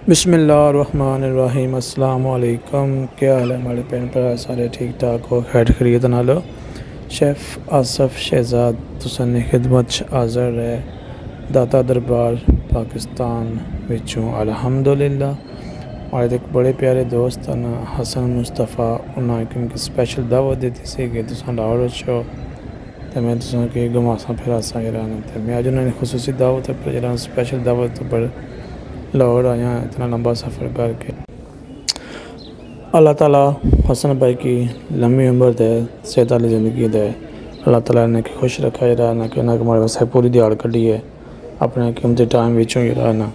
बिस्मिल्लाहिर्रहमानिर्रहीम। अस्सलाम वालेकुम। क्या हाल है हमारे भैन भरा? सारे ठीक ठाक हो? खैर खरीद ना लो। शेफ़ आसफ शहजाद तुसानी खिदमत हाज़र है दाता दरबार पाकिस्तान विचों अल्हम्दुलिल्लाह। हमारे एक बड़े प्यारे दोस्त हैं हसन मुस्तफ़ा, उन्होंने क्योंकि स्पेशल दावत दी थी कि तुम लाहौर छो तो मैं तुम कि घुमासा फिरासा ईरान। तो मैं अज उन्होंने खसूसी दावत पर जरा स्पेशल दावत पर लाहौर आया इतना लंबा सफ़र करके। अल्लाह ताला हसन भाई की लंबी उम्र दे, सेहत वाली ज़िंदगी दे। अल्लाह ताला ने खुश रखा जरा ना कि हमारे वास्ते पूरी दिहाड़ कड्ढी है अपने कीमती टाइम विचों जरा ना।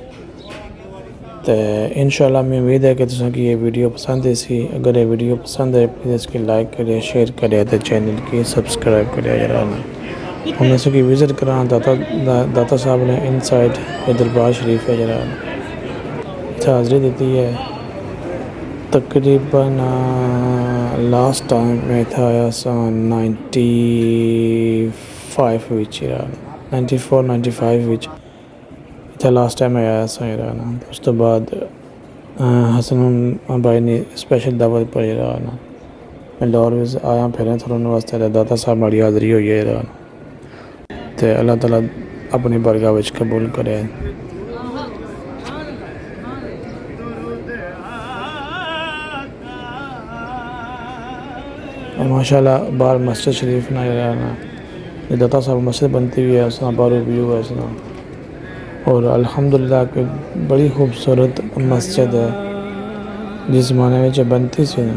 तो इंशाल्लाह मैं उम्मीद है कि तुसें की ये वीडियो पसंद है। अगर ये वीडियो पसंद है प्लीज़ इसकी लाइक करिए, शेयर करिए तो चैनल की सब्सक्राइब करिए जरा ना। हमने इसकी विज़िट करा दाता साहब ने इनसाइड दरबार शरीफ है जरा हाज़री दी है। तकरीबन लास्ट टाइम मैं था आया सा 95 विच 94-95 विच इतना लास्ट टाइम आया सा ना। उस तो बाद हसन भाई ने स्पेशल दावत पर ना मैं लाहौर आया फिर थोड़ा वास्ते दाता साहब हमारी हाज़री हुई है तो अल्लाह ताला अपनी बरगाह विच कबूल करे। माशाल्लाह बाहर मस्जिद शरीफ ना दाता साहब मस्जिद बनती हुई है उसका बाहर व्यू है उसका। और अल्हम्दुलिल्लाह कि बड़ी खूबसूरत मस्जिद है जिस ज़माने में बनती सी ना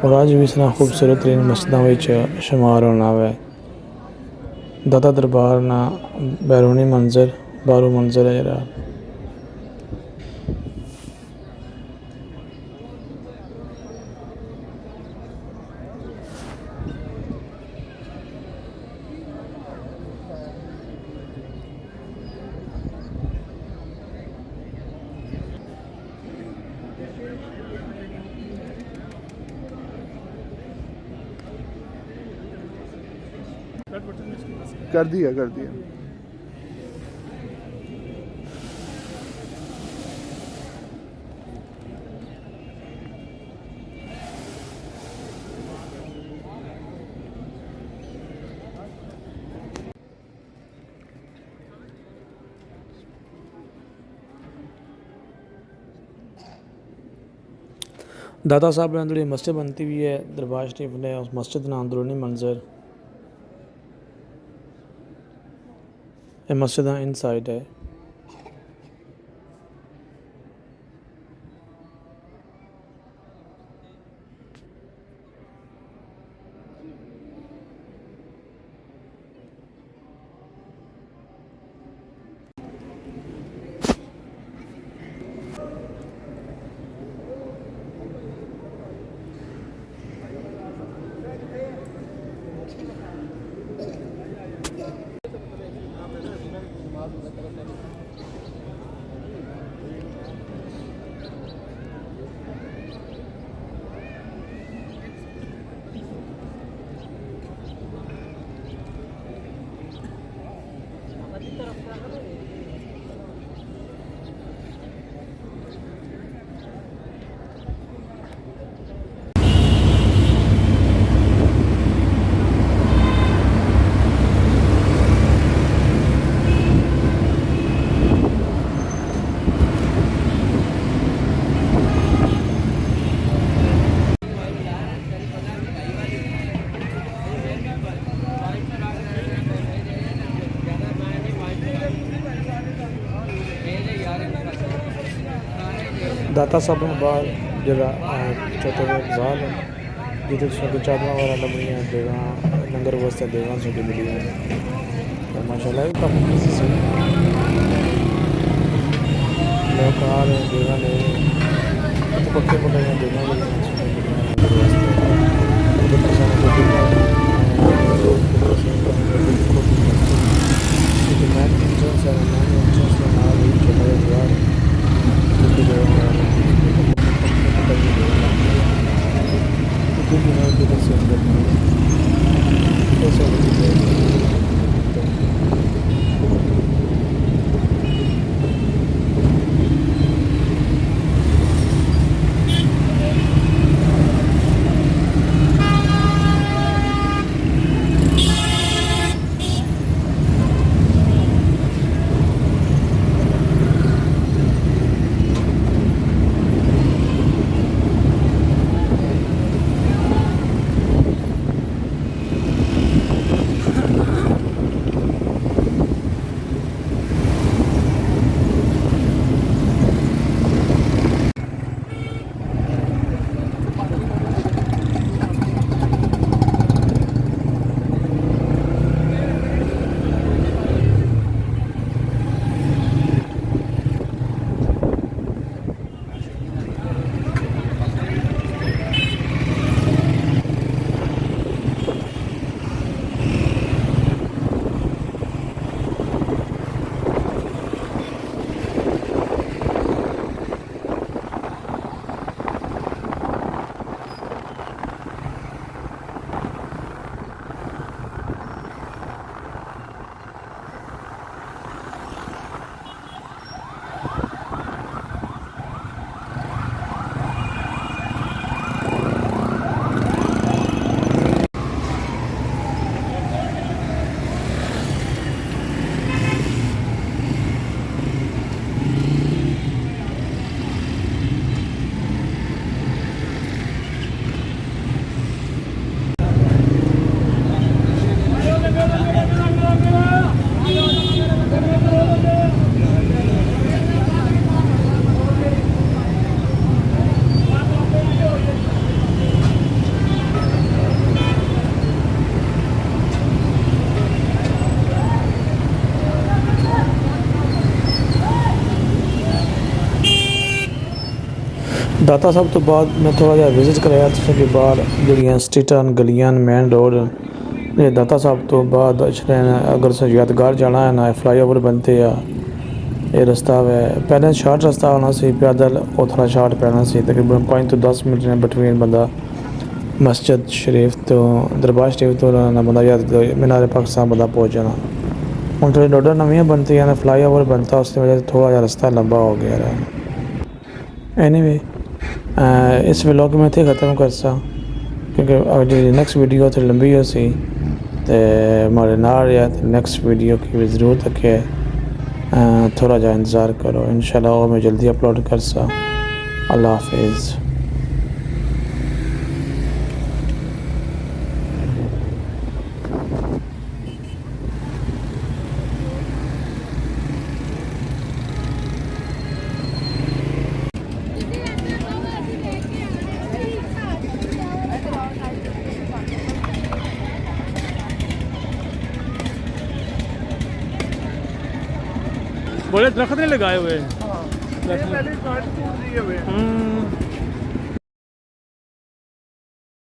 और आज भी इतना खूबसूरत तरीन मस्जिदों में शुमार होना है। दाता दरबार ना बैरूनी मंजर बारू मंजर है जरा। कर दिया। दाता साहब ने अंदर मस्जिद बनती हुई है दरबार शरीफ ने उस मस्जिद ना अंदरूनी मंजर ये मस्जिद इनसाइड है। दाता साहब ने बाहर जरा चौथे जाल है जितने उसकी चादर वगैरह लग रही हैं देगा लंगर वास्ते देगा सभी मिली हैं तो माशाल्लाह काफ़ी किसी से लोग आ रहे हैं देगा ले तो पक्के पकाए देगा ਦਾਤਾ ਸਾਹਿਬ ਤੋਂ ਬਾਅਦ ਮੈਂ ਥੋੜ੍ਹਾ ਜਿਹਾ ਵਿਜ਼ਿਟ ਕਰਾਇਆ ਤੁਸੀਂ ਕਿ ਬਾਹਰ ਜਿਹੜੀਆਂ ਸਟਰੀਟਾਂ ਗਲੀਆਂ ਮੇਨ ਰੋਡ ਇਹ ਦਾਤਾ ਸਾਹਿਬ ਤੋਂ ਬਾਅਦ अगर यादगार जाना है ना फ्लाईओवर बनते आ ये रस्ता है पहले शार्ट रस्ता होना सी पैदल और थोड़ा शार्ट पैना सी तकरीबन 5 तो 10 मिनट ने बिटवीन बंदा मस्जिद शरीफ तो दरबार शरीफ तो ना बंदा याद मीनार पाकिस्तान बंदा पहुँच जाना हूँ थोड़ी रोडां नवियां बनती हैं फ्लाईओवर बनता उसकी वजह से थोड़ा जहा रस्ता लंबा हो गया है एनीवे इस व्लॉग में इत्थे ख़त्म करसा क्योंकि जी नैक्सट वीडियो तो लंबी हो सी तो हमारे नाल या नैक्सट वीडियो की भी ज़रूर रखे थोड़ा जा इंतज़ार करो इंशाल्लाह वो मैं जल्दी अपलोड कर सा अल्लाह हाफिज़। बोले दरख्त नहीं लगाए हुए पहले काट दिए हुए